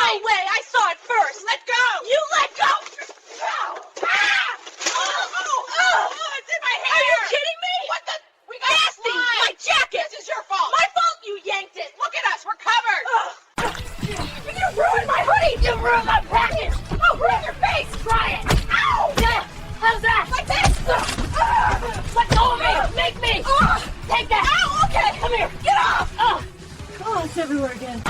No way! I saw it first! Let go! You let go! Ow! Ah! It's in my hair! Are you kidding me? What the? We got nasty! My jacket! This is your fault! My fault you yanked it! Look at us! We're covered! You ruined my hoodie! You ruined my package! I'll ruin your face! Try it! Ow! Yeah! How's that? Like this! Let go of me! Make me! Take that! Ow! Okay! Come here! Get off! Oh, it's everywhere again.